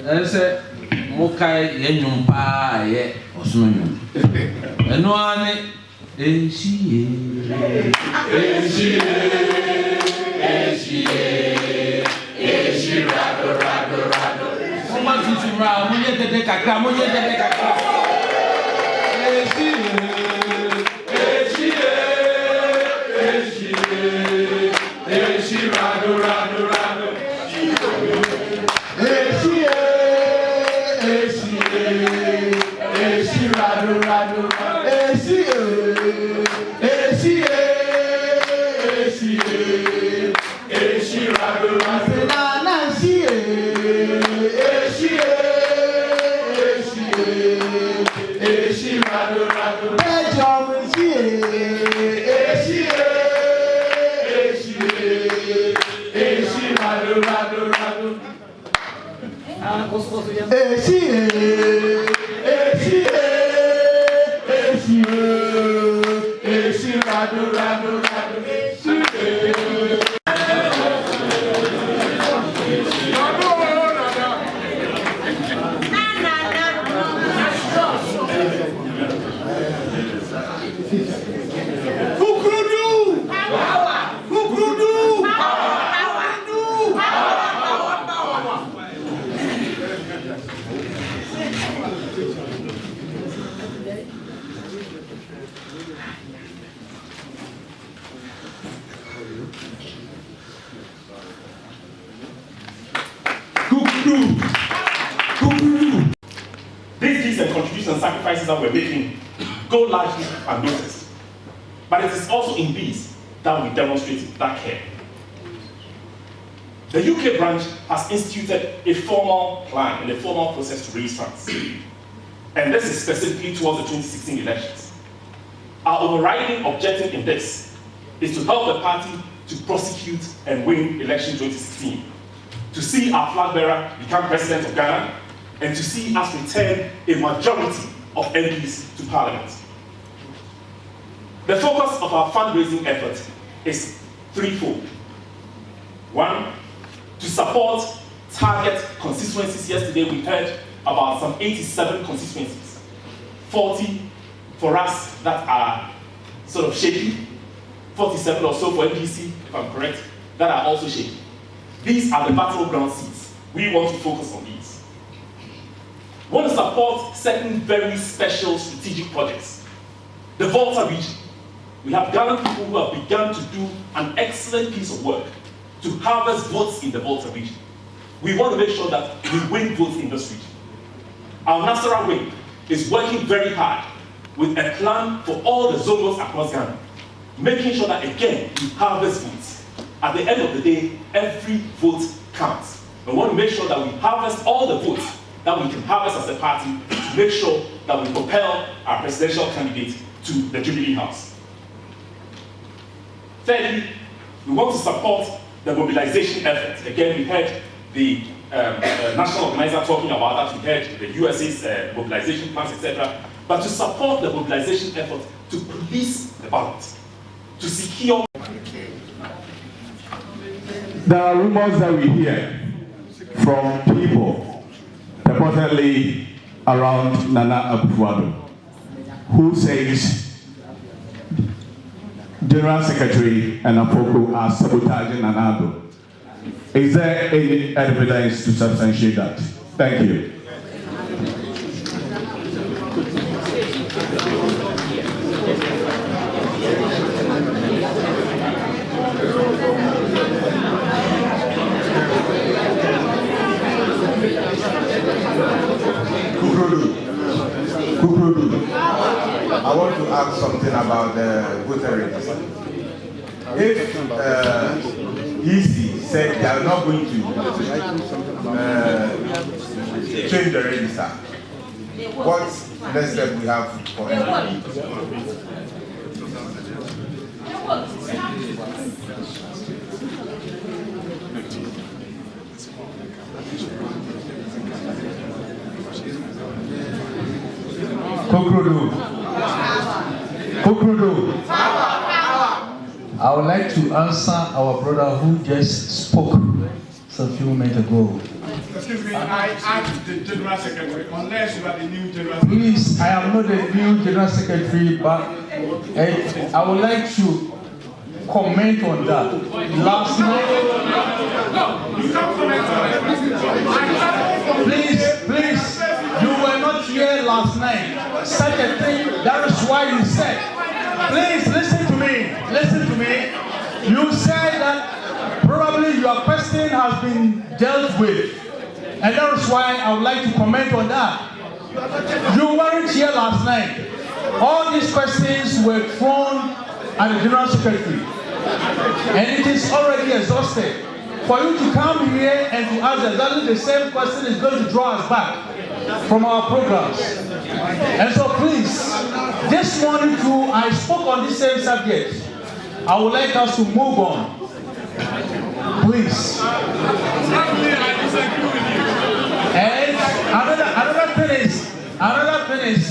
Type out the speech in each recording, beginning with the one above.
say Mokai Yenumpa, ye, or Snow. And one, These deeds and contributions and sacrifices that we're making go largely unnoticed. But it is also in these that we demonstrate that care. The UK branch has instituted a formal plan and a formal process to raise funds. And this is specifically towards the 2016 elections. Our overriding objective in this is to help the party to prosecute and win election 2016, to see our flag bearer become president of Ghana, and to see us return a majority of MPs to Parliament. The focus of our fundraising effort is threefold. One, to support target constituencies. Yesterday we heard about some 87 constituencies, 40 for us that are sort of shaky, 47 or so for NPC, if I'm correct, that are also shaky. These are the battleground seats. We want to focus on these. We want to support certain very special strategic projects. The Volta region. We have Ghanaian people who have begun to do an excellent piece of work to harvest votes in the Volta region. We want to make sure that we win votes in this region. Our Nasara wing is working very hard with a plan for all the zones across Ghana, making sure that, again, we harvest votes. At the end of the day, every vote counts. We want to make sure that we harvest all the votes that we can harvest as a party to make sure that we propel our presidential candidate to the Jubilee House. Thirdly, we want to support the mobilization effort. Again, we heard the national organizer talking about that. We heard the USA's mobilization plans, etc. But to support the mobilization effort to police the ballot, to secure. There are rumors that we hear from people, purportedly around Nana Akufo-Addo, who says General Secretary and Apoko are sabotaging Nana Addo. Is there any evidence to substantiate that? Thank you. I want to ask something about the voter register. If EC said they are not going to change the register, what next step we have for MP? I would like to answer our brother who just spoke some few minutes ago. Excuse me. May I ask the General Secretary, unless you are the new General Secretary? Please, I am not the new General Secretary, but I would like to comment on that. Last night, You can't comment on it. please, you were not here last night. Such a thing, that is why you said. Please listen to me. You said that probably your question has been dealt with. And that is why I would like to comment on that. You weren't here last night. All these questions were thrown at the General Secretary. And it is already exhausted. For you to come here and to ask exactly the same question is going to draw us back from our programs. And so please, this morning too, I spoke on this same subject. I would like us to move on. Please. And another thing is,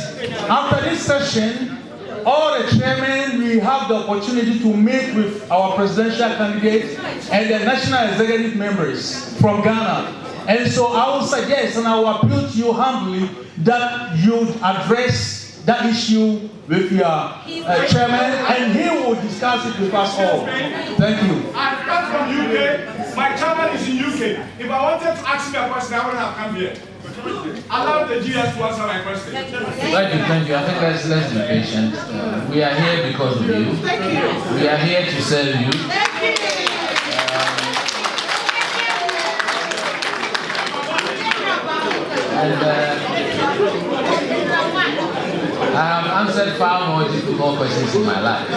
after this session, all the chairmen, we have the opportunity to meet with our presidential candidates and the national executive members from Ghana. And so I will suggest and I will appeal to you humbly that you address that issue with your chairman, and he will discuss it with us all. Thank you. I'm back from UK. My chairman is in UK. If I wanted to ask you a question, I wouldn't have come here. Allow the GS to answer my question. Thank you. I think let's be patient. We are here because of you. We are here to serve you. I have answered far more difficult questions in my life.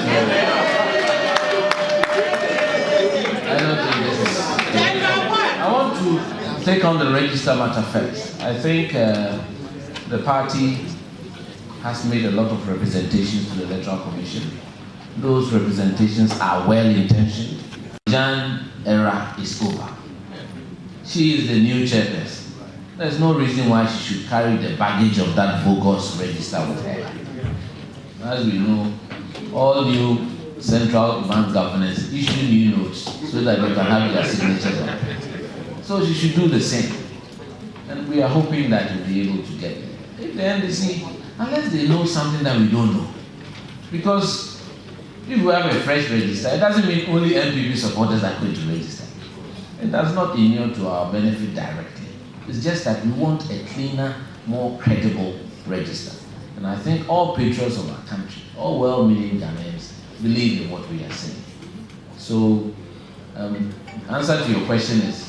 I don't think this is. I want to take on the register matter first. I think the party has made a lot of representations to the Electoral Commission. Those representations are well-intentioned. Jan era is over. She is the new chairperson. There's no reason why she should carry the baggage of that bogus register with her. As we know, all new central bank governors issue new notes so that they can have their signatures on it. So she should do the same. And we are hoping that we'll be able to get there. If the NDC, unless they know something that we don't know. Because if we have a fresh register, it doesn't mean only MPP supporters are going to register. It does not inure to our benefit directly. It's just that we want a cleaner, more credible register. And I think all patriots of our country, all well-meaning Ghanaians, believe in what we are saying. So, answer to your question is,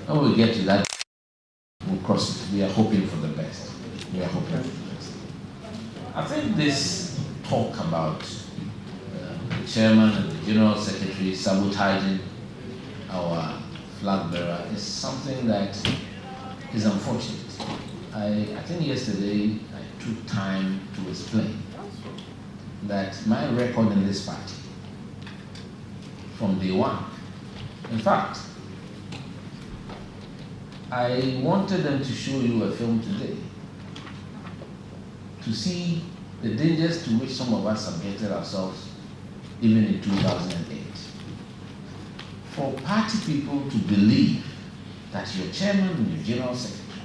when we get to that, we'll cross it. We are hoping for the best. I think this talk about the chairman and the general secretary sabotaging our flag bearer is something that is unfortunate. I think yesterday I took time to explain that my record in this party from day one, in fact, I wanted them to show you a film today to see the dangers to which some of us subjected ourselves even in 2008. For party people to believe that your chairman and your general secretary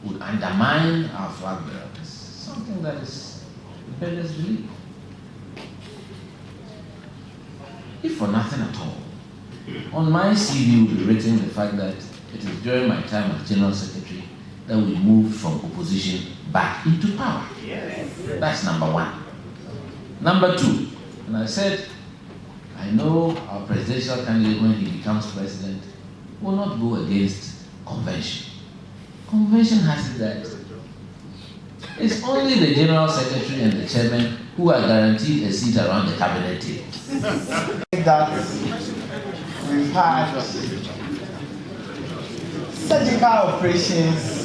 would undermine our flag bearer is something that is rebellious belief. If for nothing at all, on my CV will be written the fact that it is during my time as general secretary that we moved from opposition back into power. Yes. That's number one. Number two, and I said, I know our presidential candidate, when he becomes president, will not go against convention. Convention has it that it's only the general secretary and the chairman who are guaranteed a seat around the cabinet table. That we've had surgical operations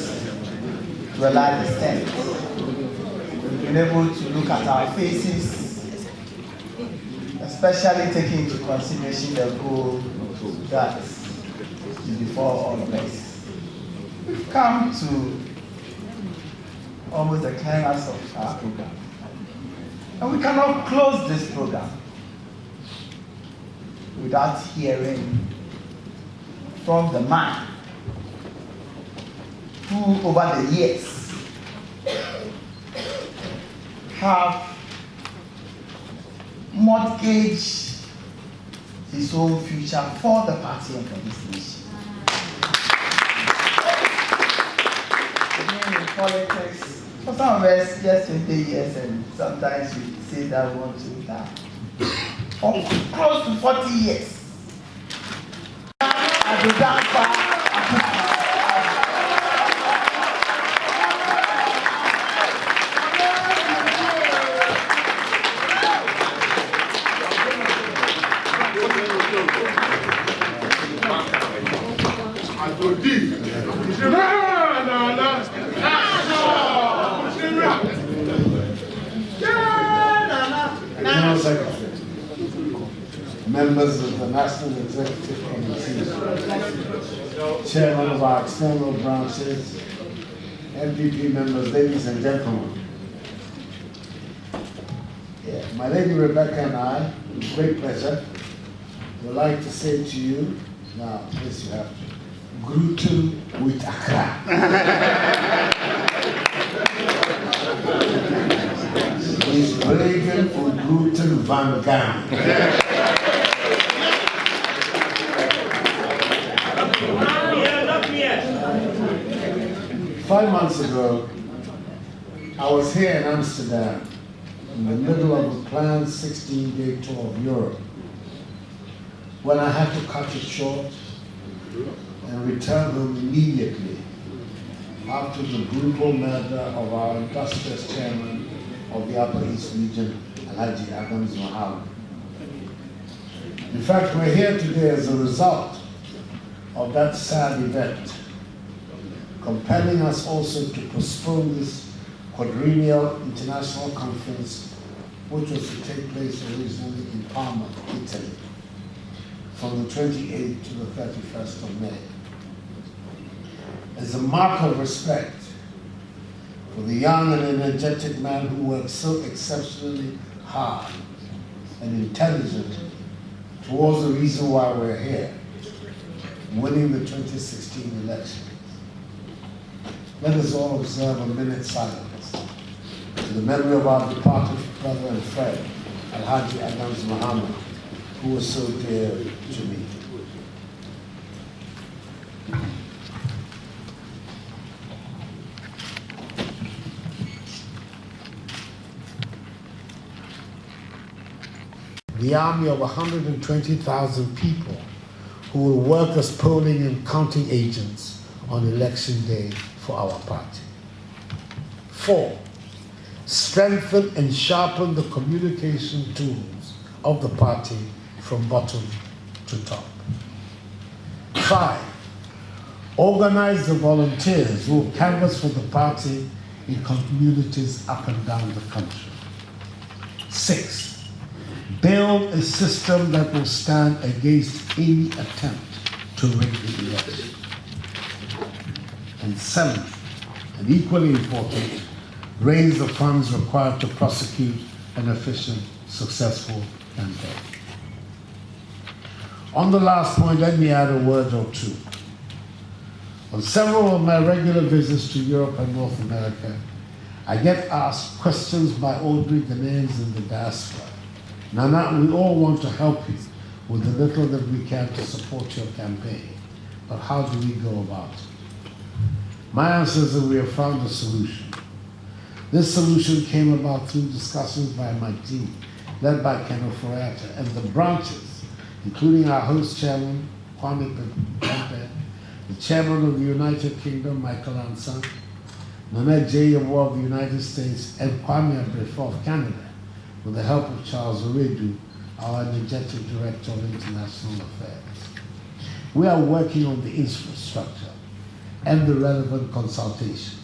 to a large extent. We've been able to look at our faces, especially taking into consideration the goal that is before all of us. We've come to almost the climax of our program. And we cannot close this program without hearing from the man who over the years have mortgaged his own future for the party and for this nation. Again, in politics, for some of us, just 20 years, and sometimes we say that we want to die. For close to 40 years. I go down far. Members of the National Executive Committee, Chairman of our external branches, MPP members, ladies and gentlemen. My lady Rebecca and I, with great pleasure, would like to say to you, now, this you have to, Groeten with Accra. He's Bregen for Groeten van Gaan. 5 months ago, I was here in Amsterdam in the middle of a planned 16-day tour of Europe when I had to cut it short and return home immediately after the brutal murder of our illustrious chairman of the Upper East Region, Alhaji Adams Mohammed. In fact, we're here today as a result of that sad event, compelling us also to postpone this quadrennial international conference, which was to take place originally in Parma, Italy, from the 28th to the 31st of May. As a mark of respect for the young and energetic man who worked so exceptionally hard and intelligently towards the reason why we're here, winning the 2016 election. Let us all observe a minute's silence to the memory of our departed brother and friend, Alhaji Adams Mohammed, who was so dear to me. The army of 120,000 people who will work as polling and counting agents on election day for our party. 4, strengthen and sharpen the communication tools of the party from bottom to top. 5, organize the volunteers who will canvass for the party in communities up and down the country. 6, build a system that will stand against any attempt to rig the election. And 7, and equally important, raise the funds required to prosecute an efficient, successful campaign. On the last point, let me add a word or two. On several of my regular visits to Europe and North America, I get asked questions by ordinary Ghanaians in the diaspora. Nana, we all want to help you with the little that we can to support your campaign, but how do we go about it? My answer is that we have found a solution. This solution came about through discussions by my team, led by Conffrence, and the branches, including our host chairman, Kwame Pempe, the chairman of the United Kingdom, Michael Ansan, Nanette J. of the United States, and Kwame Abrefo of Canada, with the help of Charles Oredu, our energetic director of international affairs. We are working on the infrastructure and the relevant consultations.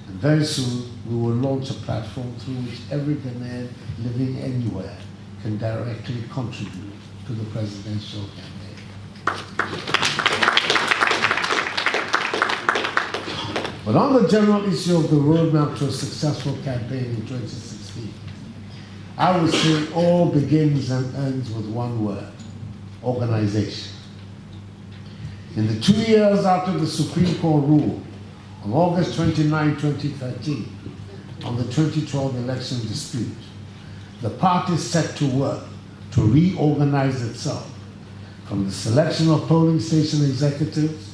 And very soon, we will launch a platform through which every Ghanaian living anywhere can directly contribute to the presidential campaign. But on the general issue of the roadmap to a successful campaign in 2016, I would say all begins and ends with one word: organization. In the 2 years after the Supreme Court ruled On August 29, 2013, on the 2012 election dispute, the party set to work to reorganize itself from the selection of polling station executives,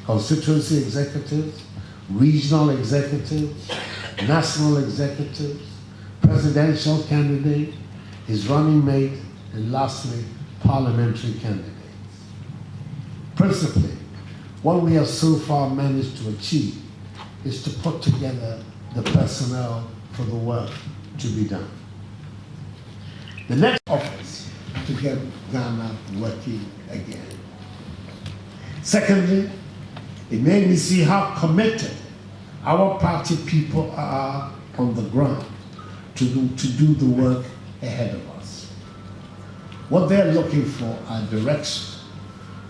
constituency executives, regional executives, national executives, presidential candidate, his running mate, and lastly, parliamentary candidates. Principally, what we have so far managed to achieve is to put together the personnel for the work to be done. The next office to get Ghana working again. Secondly, it made me see how committed our party people are on the ground to do the work ahead of us. What they're looking for are direction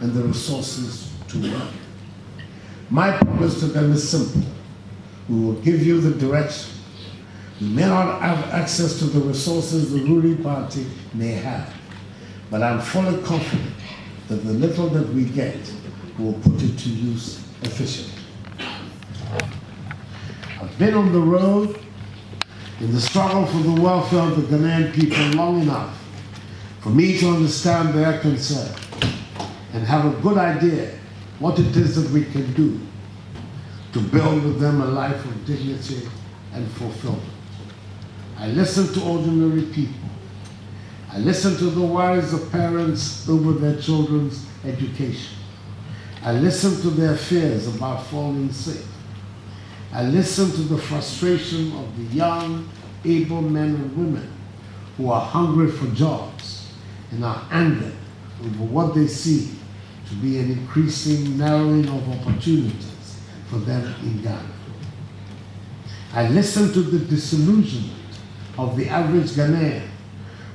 and the resources to work. My promise to them is simple. We will give you the direction. We may not have access to the resources the ruling party may have, but I'm fully confident that the little that we get, we will put it to use efficiently. I've been on the road in the struggle for the welfare of the Ghanaian people long enough for me to understand their concern and have a good idea what it is that we can do to build with them a life of dignity and fulfillment. I listen to ordinary people. I listen to the worries of parents over their children's education. I listen to their fears about falling sick. I listen to the frustration of the young, able men and women who are hungry for jobs and are angered over what they see to be an increasing narrowing of opportunities for them in Ghana. I listen to the disillusionment of the average Ghanaian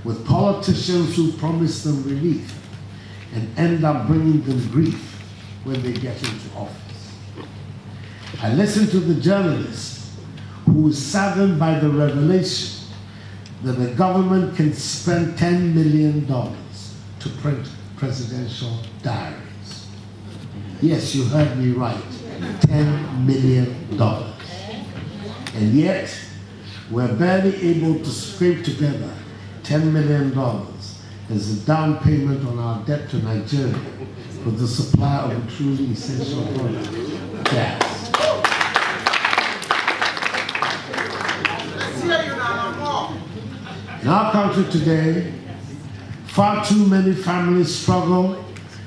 with politicians who promise them relief and end up bringing them grief when they get into office. I listen to the journalist who is saddened by the revelation that the government can spend $10 million to print presidential diaries. Yes, you heard me right, $10 million. And yet, we're barely able to scrape together $10 million as a down payment on our debt to Nigeria for the supply of a truly essential product, gas. In our country today, far too many families struggle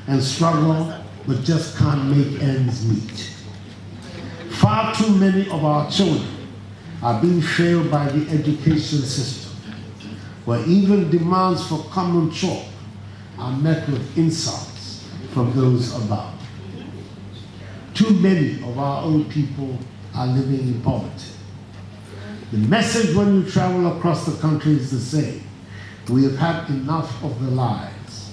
and struggle, but just can't make ends meet. Far too many of our children are being failed by the education system, where even demands for common chalk are met with insults from those above. Too many of our own people are living in poverty. The message when you travel across the country is the same. We have had enough of the lies.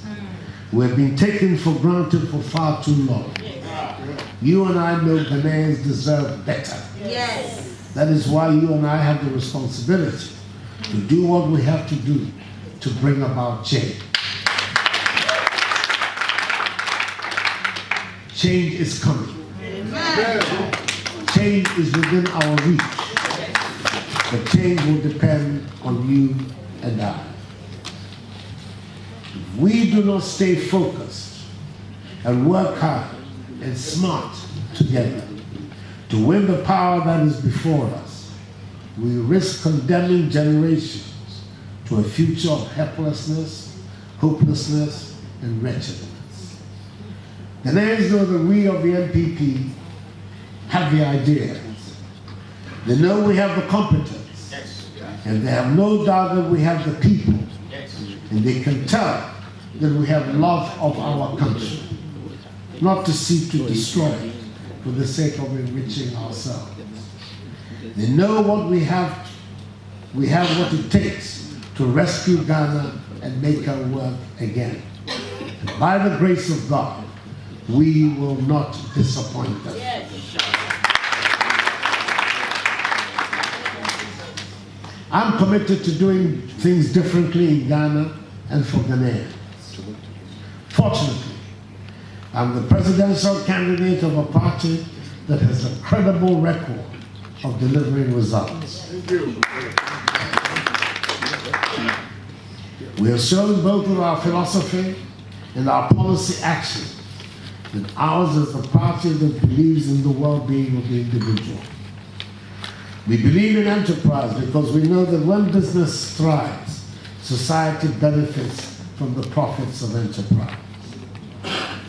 We have been taken for granted for far too long. You and I know Ghanaians deserve better. Yes. That is why you and I have the responsibility to do what we have to do to bring about change. Change is coming. Amen. Change is within our reach. But change will depend on you and I. If we do not stay focused and work hard and smart together to win the power that is before us, we risk condemning generations to a future of helplessness, hopelessness, and wretchedness. Ghanaians know that we of the MPP have the ideas. They know we have the competence. And they have no doubt that we have the people. And they can tell that we have love of our country, not to seek to destroy it for the sake of enriching ourselves. They know what we have what it takes to rescue Ghana and make her work again. And by the grace of God, we will not disappoint them. I'm committed to doing things differently in Ghana and for Ghanaians. Fortunately, I'm the presidential candidate of a party that has a credible record of delivering results. We have shown both in our philosophy and our policy action that ours is the party that believes in the well-being of the individual. We believe in enterprise because we know that when business thrives, society benefits from the profits of enterprise.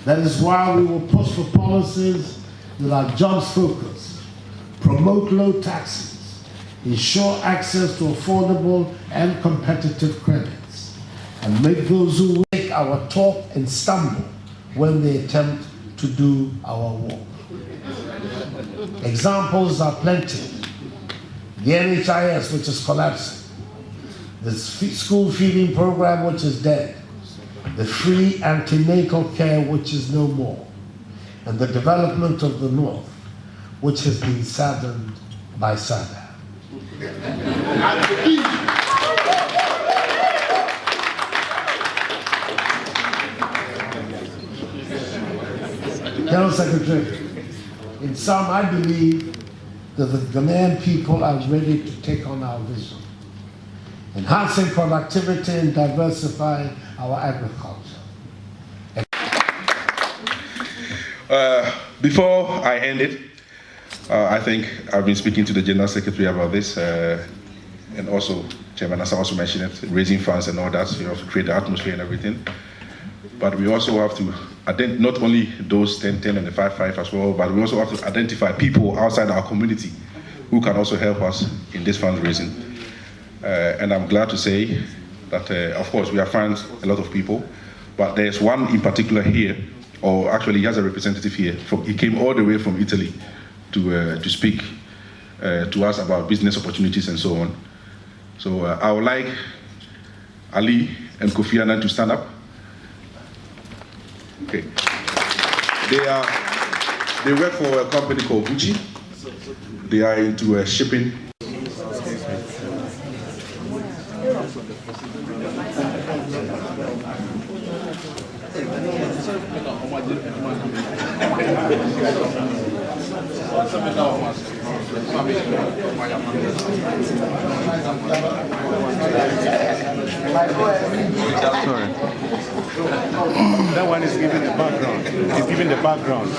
That is why we will push for policies that are jobs-focused, promote low taxes, ensure access to affordable and competitive credits, and make those who make our talk and stumble when they attempt to do our work. Examples are plenty. The NHIS, which is collapsing, the school feeding program, which is dead, the free antenatal care, which is no more, and the development of the North, which has been saddened by SADA. General Secretary, in sum, I believe that the Ghanaian people are ready to take on our vision, enhancing productivity and diversifying our agriculture. Before I end it, I think I've been speaking to the General Secretary about this, and also Chairman Asa also mentioned it, raising funds and all that, so you have to create the atmosphere and everything. But we also have to not only those 10-10 and the 5-5 as well, but we also have to identify people outside our community who can also help us in this fundraising. And I'm glad to say that, of course, we have found a lot of people, but there's one in particular here, or actually he has a representative here. He came all the way from Italy to speak to us about business opportunities and so on. So I would like Ali and Kofi Annan to stand up. Okay. They work for a company called Gucci. They are into shipping. Sorry. That one is giving the background. It's giving the background.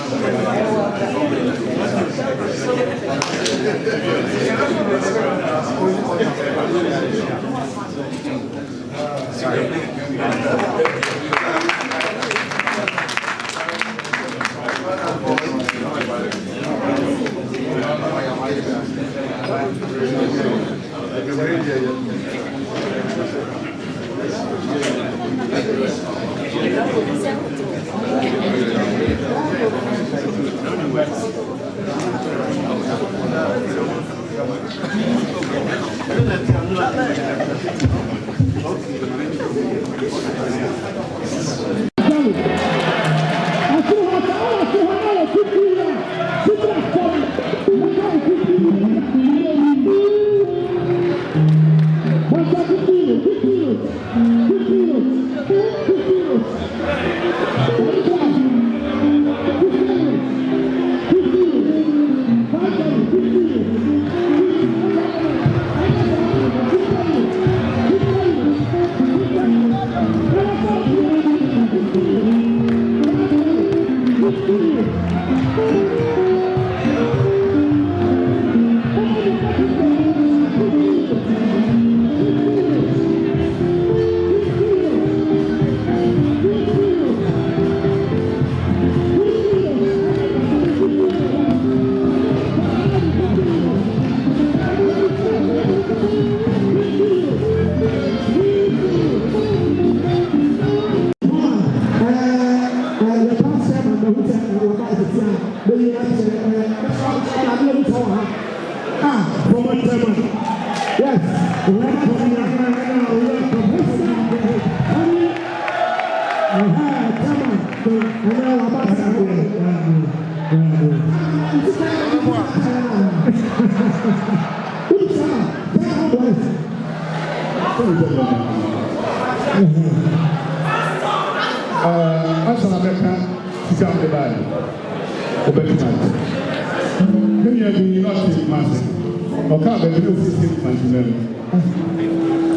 can't be able to see it.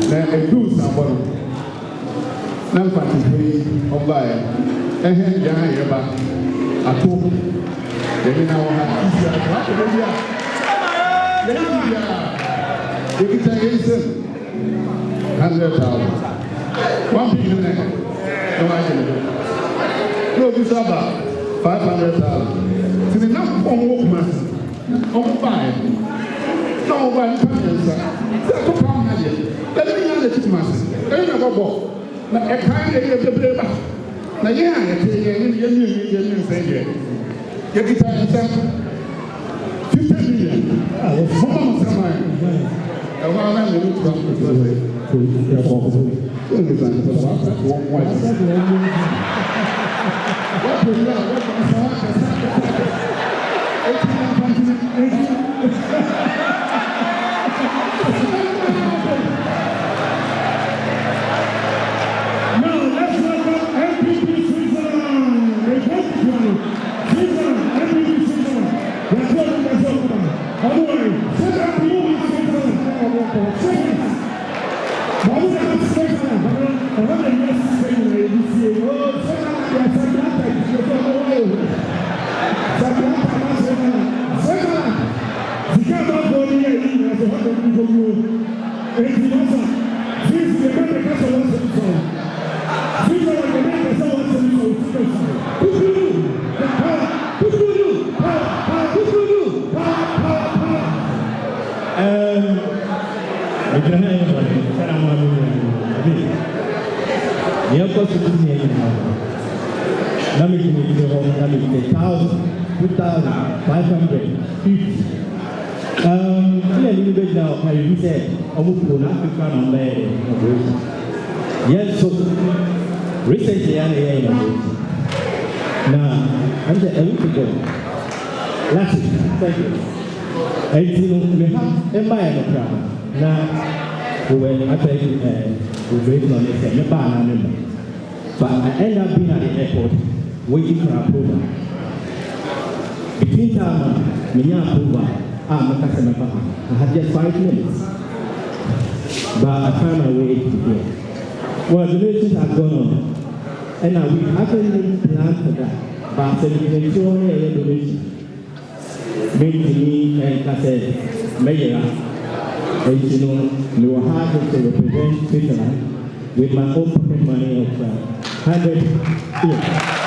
Now, a good someone. Now, if I can pay or buy a hand behind your back, I told you. Then now I have you can tell you 100,000. 1 billion. No, I didn't. No, it's about 500,000. So the number one workman on 5. No one can answer. That's what I'm having. Let me know the Christmas. Let me know about. Now, a kind of the paper. Now, yeah, you say, get it out 50 million. I want to look from the yes, so recently I now I'm the a week ago. Last week, thank you. And you know, we have a minor problem. Now we were actually waiting on the member. But I ended up being at the airport waiting for approval. Between time, me approval, I'm a customer. I had just 5 minutes. But I found my way to here. Well, the donations have gone on. And now we actually planned for that. But the donation made to me and I said, Mayor, and you know, we were hard to represent Switzerland with my own pocket money of 100 years.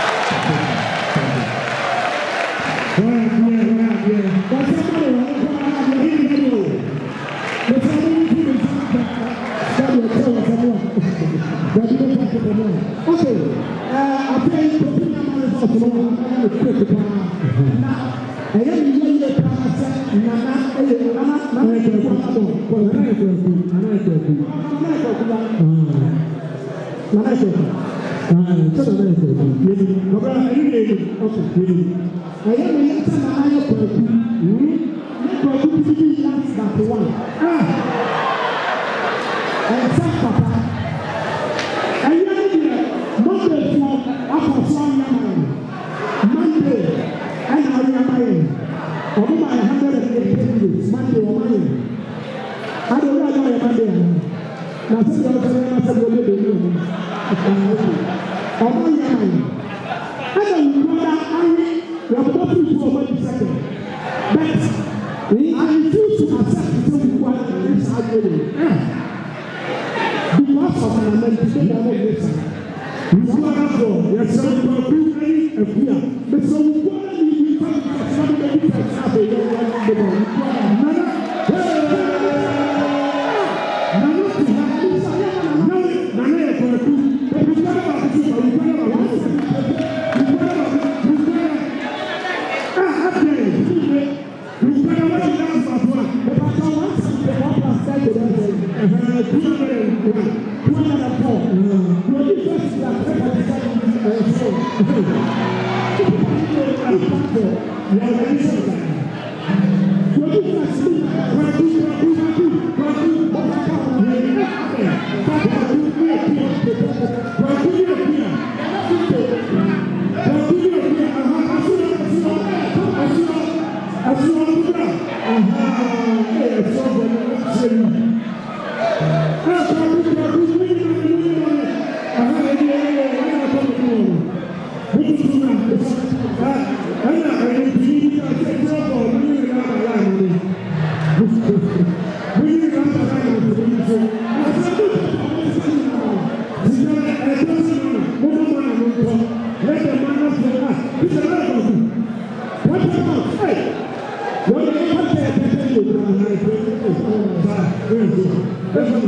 Thank you. Yes,